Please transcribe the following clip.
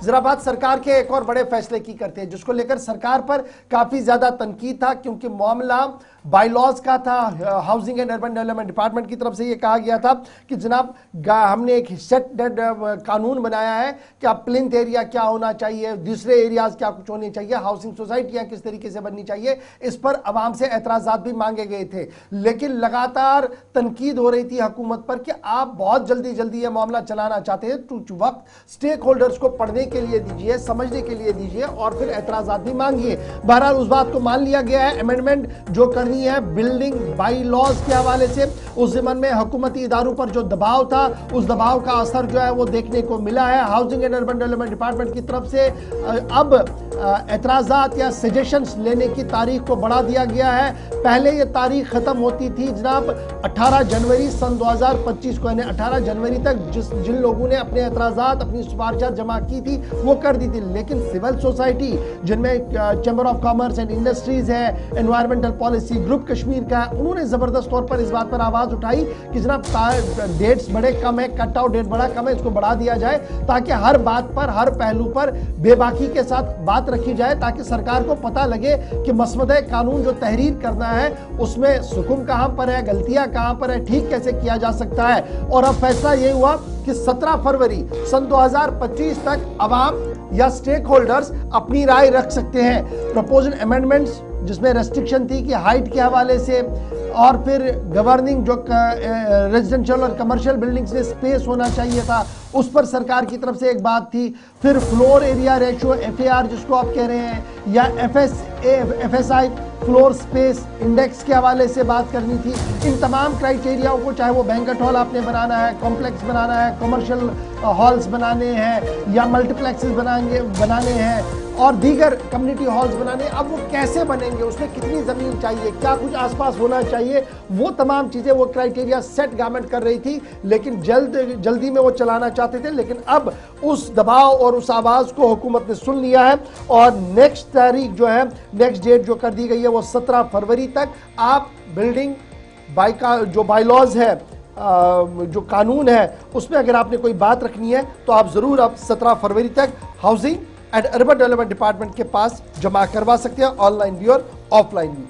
जरा बात सरकार के एक और बड़े फैसले की करते हैं, जिसको लेकर सरकार पर काफी ज्यादा तनकीद था, क्योंकि मामला बाईलॉज का था। Housing and urban development department की तरफ से यह कहा गया था कि जनाब हमने एक सेट कानून बनाया है कि अब प्लिंथ एरिया क्या होना चाहिए, दूसरे एरियाज क्या कुछ होने चाहिए, हाउसिंग सोसाइटियां किस तरीके से बननी चाहिए। इस पर अवाम से एतराजात भी मांगे गए थे, लेकिन लगातार तनकीद हो रही थी हुकूमत पर कि आप बहुत जल्दी यह मामला चलाना चाहते हैं, तो वक्त स्टेक होल्डर्स को पढ़ने के लिए दीजिए, समझने के लिए दीजिए और फिर एतराजात भी मांगिए। बहरहाल उस बात को मान लिया गया है। अमेंडमेंट जो करनी है बिल्डिंग बाई लॉज के हवाले से, उस ज़िमन में हुकूमती इदारों पर जो दबाव था, उस दबाव का असर जो है वो देखने को मिला है। Housing and urban development department की तरफ से अब एतराजात या सजेशंस लेने की तारीख को बढ़ा दिया गया है। पहले ये तारीख खत्म होती थी जनाब 18 जनवरी सन 2025 को, यानी 18 जनवरी तक जिन लोगों ने अपने एतराजात, अपनी सिफारिशात जमा की थी वो कर दी थी, लेकिन सिविल सोसाइटी जिनमें chamber of commerce and industries है, एनवायरमेंटल पॉलिसी ग्रुप कश्मीर का, उन्होंने जबरदस्त तौर पर इस बात पर आवाज उठाई कि जनाब डेट्स बड़े कम है, कट आउट डेट बड़ा कम है, इसको बढ़ा दिया जाए ताकि हर बात पर, हर पहलू पर बेबाकी के साथ बात रखी जाए, ताकि सरकार को पता लगे कि मसवदे कानून जो तहरीर करना है उसमें सुकुम कहां पर है, गलतियां कहां पर है, ठीक कैसे किया जा सकता है। और अब फैसला यह हुआ कि 17 फरवरी सन 2025 तक अवाम या स्टेक होल्डर्स अपनी राय रख सकते हैं। प्रपोज्ड अमेंडमेंट्स जिसमें रेस्ट्रिक्शन थी कि हाइट के हवाले से, और फिर गवर्निंग जो रेजिडेंशियल और कमर्शियल बिल्डिंग्स में स्पेस होना चाहिए था, उस पर सरकार की तरफ से एक बात थी। फिर फ्लोर एरिया रेशियो FAR जिसको आप कह रहे हैं, या FSI फ्लोर स्पेस इंडेक्स के हवाले से बात करनी थी। इन तमाम क्राइटेरियाओं को, चाहे वो बैंकेट हॉल आपने बनाना है, कॉम्प्लेक्स बनाना है, कमर्शियल हॉल्स बनाने हैं या मल्टीप्लेक्सेस बनाने हैं और दीगर कम्युनिटी हॉल्स बनाने, अब वो कैसे बनेंगे, उसमें कितनी ज़मीन चाहिए, क्या कुछ आसपास होना चाहिए, वो तमाम चीज़ें वो क्राइटेरिया सेट गवर्नमेंट कर रही थी, लेकिन जल्दी में वो चलाना चाहते थे। लेकिन अब उस दबाव और उस आवाज़ को हुकूमत ने सुन लिया है और नेक्स्ट तारीख जो है, नेक्स्ट डेट जो कर दी गई है वो 17 फरवरी तक आप बिल्डिंग जो बाईलॉज है, जो कानून है, उसमें अगर आपने कोई बात रखनी है तो आप ज़रूर अब 17 फरवरी तक housing and urban development department के पास जमा करवा सकते हैं, ऑनलाइन भी और ऑफलाइन भी।